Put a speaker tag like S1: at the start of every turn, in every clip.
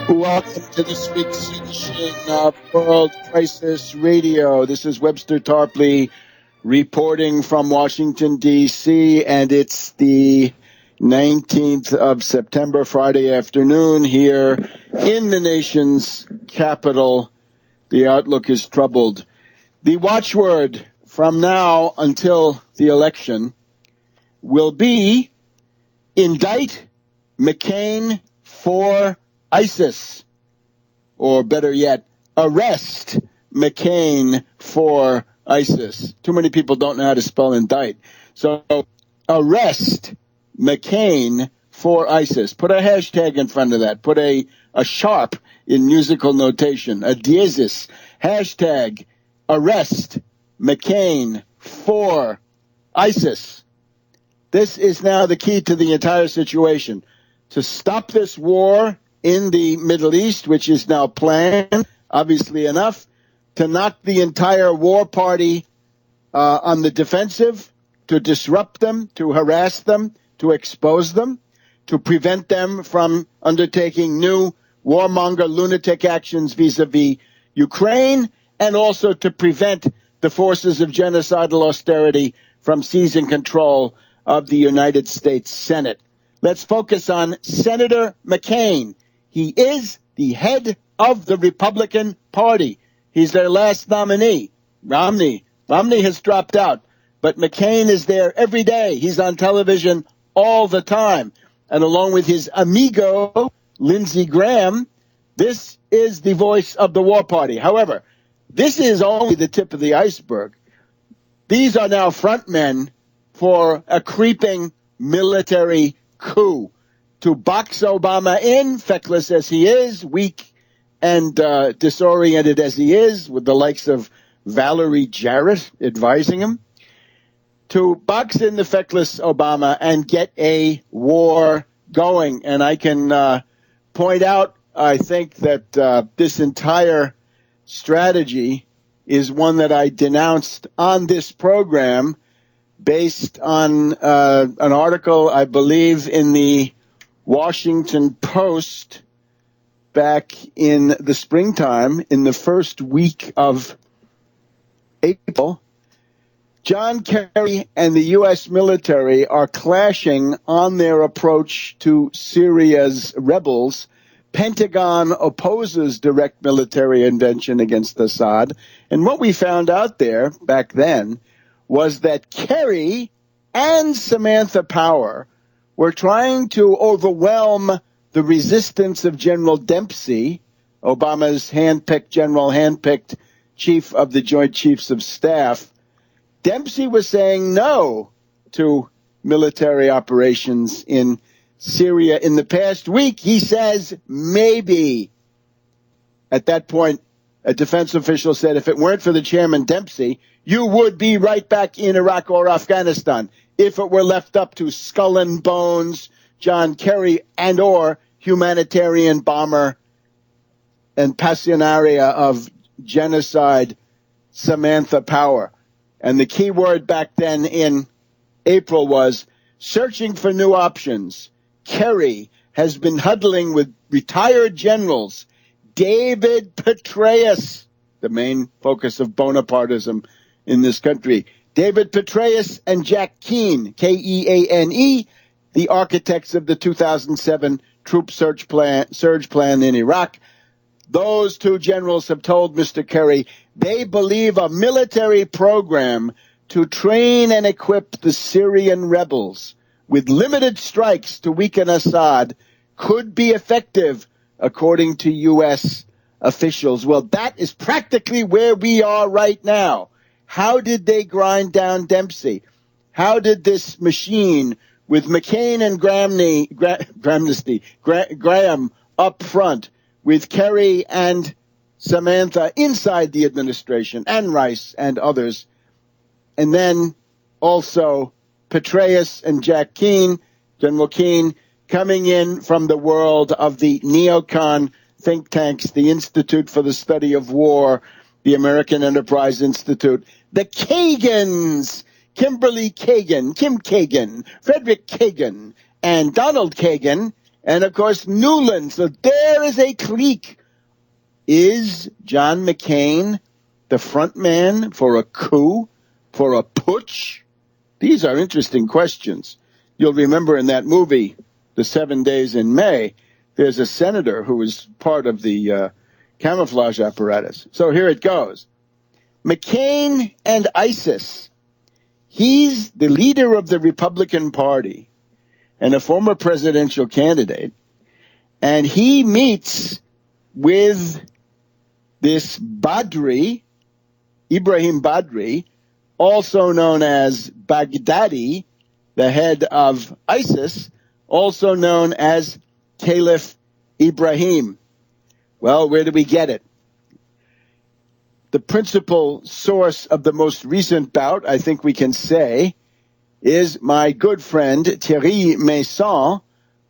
S1: Welcome to this week's edition of World Crisis Radio. This is Webster Tarpley reporting from Washington, D.C., and it's the 19th of September, Friday afternoon here in the nation's capital. The outlook is troubled. The watchword from now until the election will be indict McCain for ISIS, or better yet, arrest McCain for ISIS. Too many people don't know how to spell indict. So arrest McCain for ISIS. Put a hashtag in front of that. Put a sharp in musical notation, a diesis. Hashtag arrest McCain for ISIS. This is now the key to the entire situation. To stop this war in the Middle East, which is now planned, obviously enough, to knock the entire war party on the defensive, to disrupt them, to harass them, to expose them, to prevent them from undertaking new warmonger lunatic actions vis-a-vis Ukraine, and also to prevent the forces of genocidal austerity from seizing control of the United States Senate. Let's focus on Senator McCain. He is the head of the Republican Party. He's their last nominee. Romney has dropped out, but McCain is there every day. He's on television all the time. And along with his amigo, Lindsey Graham, this is the voice of the war party. However, this is only the tip of the iceberg. These are now frontmen for a creeping military coup to box Obama in, feckless as he is, weak and disoriented as he is, with the likes of Valerie Jarrett advising him, to box in the feckless Obama and get a war going. And I can point out, I think, that this entire strategy is one that I denounced on this program based on an article, I believe, in the Washington Post back in the springtime, in the first week of April. John Kerry and the U.S. military are clashing on their approach to Syria's rebels. Pentagon opposes direct military intervention against Assad. And what we found out there back then was that Kerry and Samantha Power were trying to overwhelm the resistance of General Dempsey, Obama's handpicked chief of the Joint Chiefs of Staff. Dempsey was saying no to military operations in Syria. In the past week, he says maybe. At that point, a defense official said if it weren't for the chairman Dempsey, you would be right back in Iraq or Afghanistan if it were left up to skull and bones John Kerry and or humanitarian bomber and passionaria of genocide Samantha Power. And the key word back then in April was searching for new options. Kerry has been huddling with retired generals David Petraeus, the main focus of Bonapartism in this country, David Petraeus and Jack Keane, Keane, the architects of the 2007 troop surge plan in Iraq. Those two generals have told Mr. Kerry they believe a military program to train and equip the Syrian rebels with limited strikes to weaken Assad could be effective, according to U.S. officials. Well, that is practically where we are right now. How did they grind down Dempsey? How did this machine with McCain and Graham up front, with Kerry and Samantha inside the administration, and Rice and others, and then also Petraeus and Jack Keane, General Keane, coming in from the world of the neocon think tanks, the Institute for the Study of War, the American Enterprise Institute, the Kagans, Kimberly Kagan, Kim Kagan, Frederick Kagan, and Donald Kagan, And, of course, Newland. So there is a clique. Is John McCain the front man for a coup, for a putsch? These are interesting questions. You'll remember in that movie, The 7 Days in May, there's a senator who was part of the camouflage apparatus. So here it goes. McCain and ISIS. He's the leader of the Republican Party and a former presidential candidate. And he meets with this Badri, Ibrahim Badri, also known as Baghdadi, the head of ISIS, also known as Caliph Ibrahim. Well, where do we get it? The principal source of the most recent bout, I think we can say, is my good friend Thierry Meyssan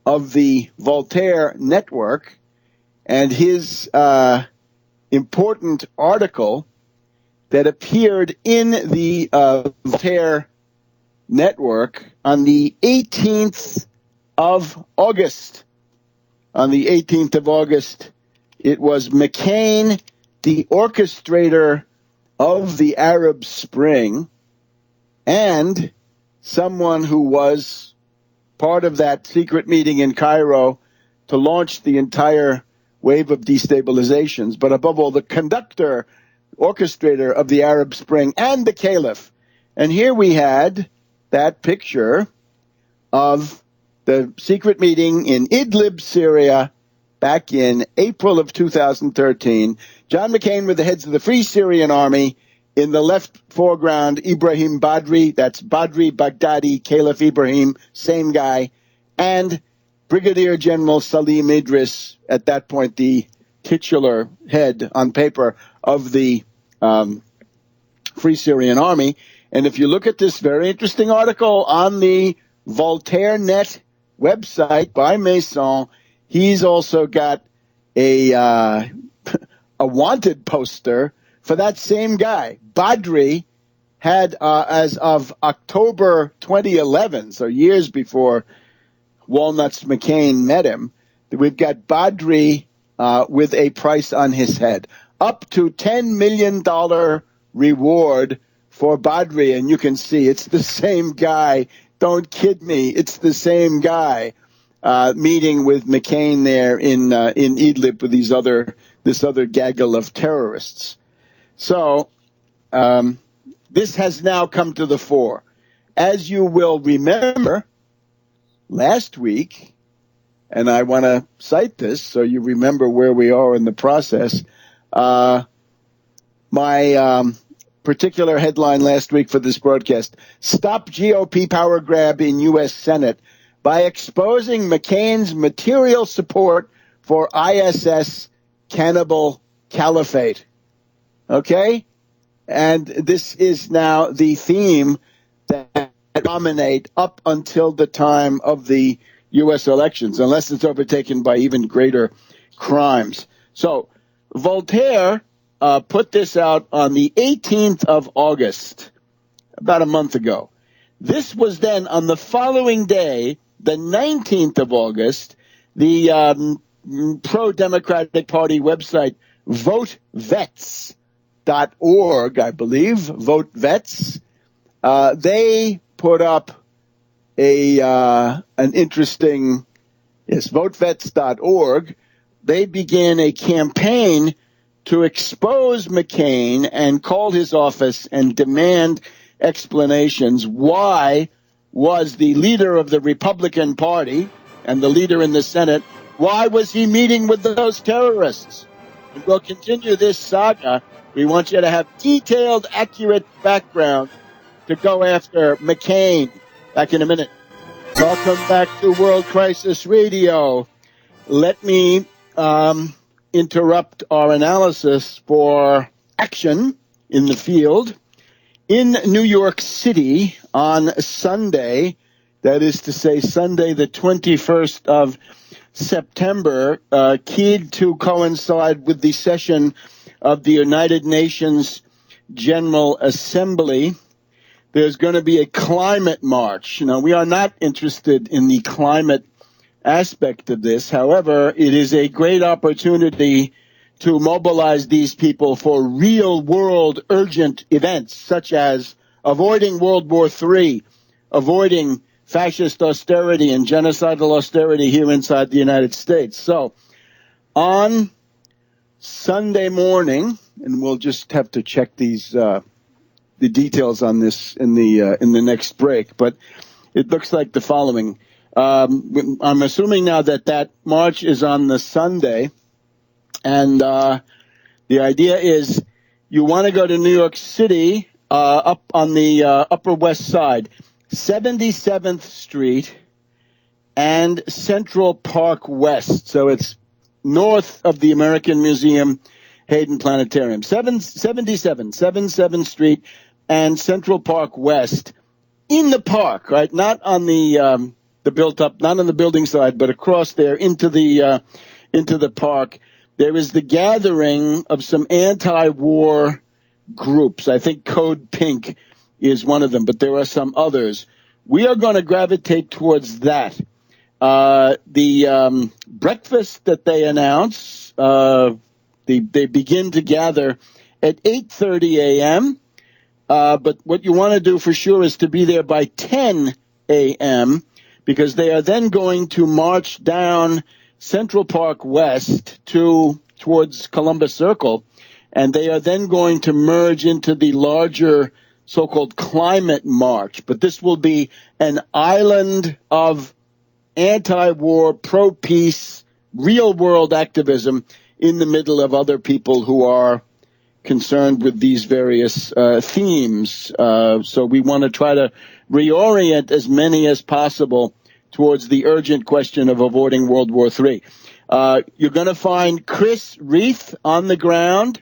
S1: of the Voltaire Network, and his important article that appeared in the Voltaire Network on the 18th of August. On the 18th of August, it was McCain, the orchestrator of the Arab Spring, and someone who was part of that secret meeting in Cairo to launch the entire wave of destabilizations, but above all, the conductor, orchestrator of the Arab Spring, and the Caliph. And here we had that picture of the secret meeting in Idlib, Syria, back in April of 2013. John McCain with the heads of the Free Syrian Army. In the left foreground, Ibrahim Badri, that's Badri, Baghdadi, Caliph Ibrahim, same guy, and Brigadier General Salim Idris, at that point the titular head on paper of the Free Syrian Army. And if you look at this very interesting article on the Voltaire Net website by Meyssan, he's also got a wanted poster for that same guy. Badri had, as of October 2011, so years before Walnuts McCain met him, we've got Badri with a price on his head. Up to $10 million reward for Badri, and you can see it's the same guy. Don't kid me, it's the same guy meeting with McCain there in Idlib with this other gaggle of terrorists. So this has now come to the fore. As you will remember, last week, and I want to cite this so you remember where we are in the process, my particular headline last week for this broadcast: Stop GOP power grab in U.S. Senate by exposing McCain's material support for ISS cannibal caliphate. Okay? And this is now the theme that dominate up until the time of the U.S. elections, unless it's overtaken by even greater crimes. So Voltaire put this out on the 18th of August, about a month ago. This was then on the following day, the 19th of August, the pro-Democratic Party website VoteVets.org, I believe, VoteVets, they put up an interesting, VoteVets.org. They began a campaign to expose McCain and call his office and demand explanations. Why was the leader of the Republican Party and the leader in the Senate, why was he meeting with those terrorists? And we'll continue this saga. We want you to have detailed, accurate background to go after McCain. Back in a minute. Welcome back to World Crisis Radio. Let me interrupt our analysis for action in the field. In New York City on Sunday, that is to say Sunday the 21st of September, keyed to coincide with the session of the United Nations General Assembly, there's going to be a climate march. You know, we are not interested in the climate aspect of this. However, it is a great opportunity to mobilize these people for real-world urgent events, such as avoiding World War III, avoiding fascist austerity and genocidal austerity here inside the United States. So, on Sunday morning, and we'll just have to check these the details on this in the next break, but it looks like the following. I'm assuming now that march is on the Sunday, and the idea is you want to go to New York City, up on the Upper West Side, 77th Street and Central Park West. So it's north of the American Museum, Hayden Planetarium. 77th Street and Central Park West in the park, right? Not on the built up, not on the building side, but across there into the park. There is the gathering of some anti-war groups. I think Code Pink is one of them, but there are some others. We are going to gravitate towards that. The breakfast that they announce, they begin to gather at 8:30 a.m., but what you want to do for sure is to be there by 10 a.m., because they are then going to march down Central Park West towards Columbus Circle, and they are then going to merge into the larger so-called climate march. But this will be an island of anti-war, pro-peace, real-world activism in the middle of other people who are concerned with these various themes. So we want to try to reorient as many as possible towards the urgent question of avoiding World War III. You're going to find Chris Reith on the ground.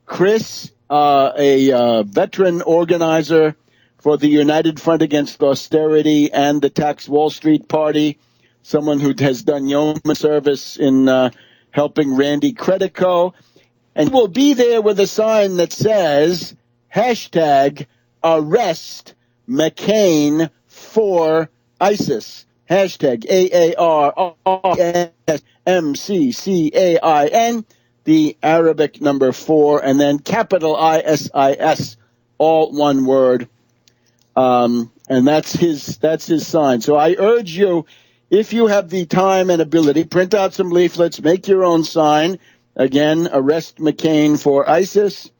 S1: Chris, a veteran organizer for the United Front Against Austerity and the Tax Wall Street Party, someone who has done yeoman service in helping Randy Credico. And he will be there with a sign that says, hashtag arrest McCain for ISIS. Hashtag AARRSMCCAIN, the Arabic number 4, and then capital ISIS, all one word. And that's his sign. So I urge you, if you have the time and ability, print out some leaflets, make your own sign. Again, arrest McCain for ISIS.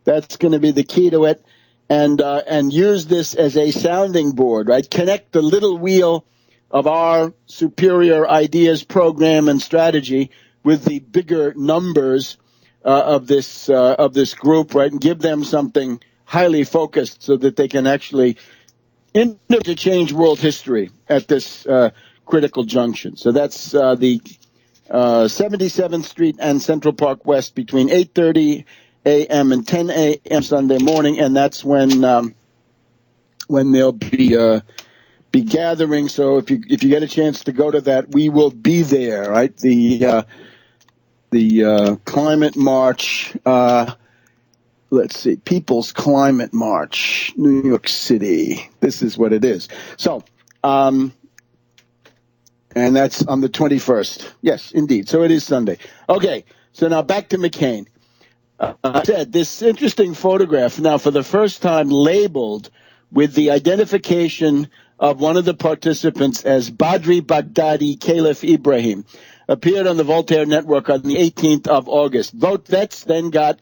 S1: That's going to be the key to it. And use this as a sounding board, right? Connect the little wheel of our superior ideas, program, and strategy with the bigger numbers of this group, right? And give them something highly focused so that they can actually to change world history at this critical junction. So that's the 77th Street and Central Park West between 8:30 a.m. and 10 a.m. Sunday morning, and that's when they'll be gathering. So if you get a chance to go to that, we will be there, right? The climate march. Let's see, People's Climate March, New York City. This is what it is. So, and that's on the 21st. Yes, indeed. So it is Sunday. Okay. So now back to McCain. I said this interesting photograph now for the first time labeled with the identification of one of the participants as Badri Baghdadi Caliph Ibrahim appeared on the Voltaire Network on the 18th of August. Vote Vets then got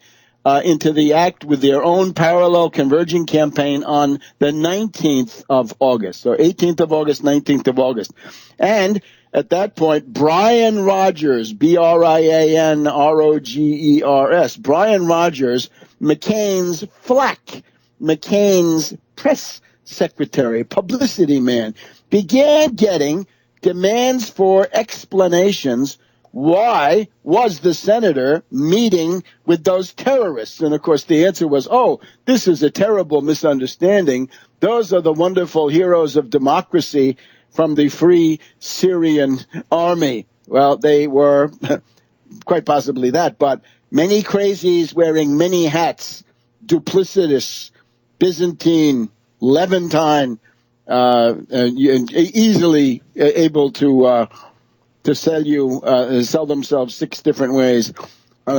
S1: into the act with their own parallel converging campaign on the 19th of August. So 18th of August, 19th of August. And at that point, Brian Rogers, BrianRogers, Brian Rogers, McCain's flack, McCain's press secretary, publicity man, began getting demands for explanations. Why was the senator meeting with those terrorists? And, of course, the answer was, this is a terrible misunderstanding. Those are the wonderful heroes of democracy from the Free Syrian Army. Well, they were quite possibly that, but many crazies wearing many hats, duplicitous, Byzantine, Levantine, easily able to to sell themselves 6 different ways.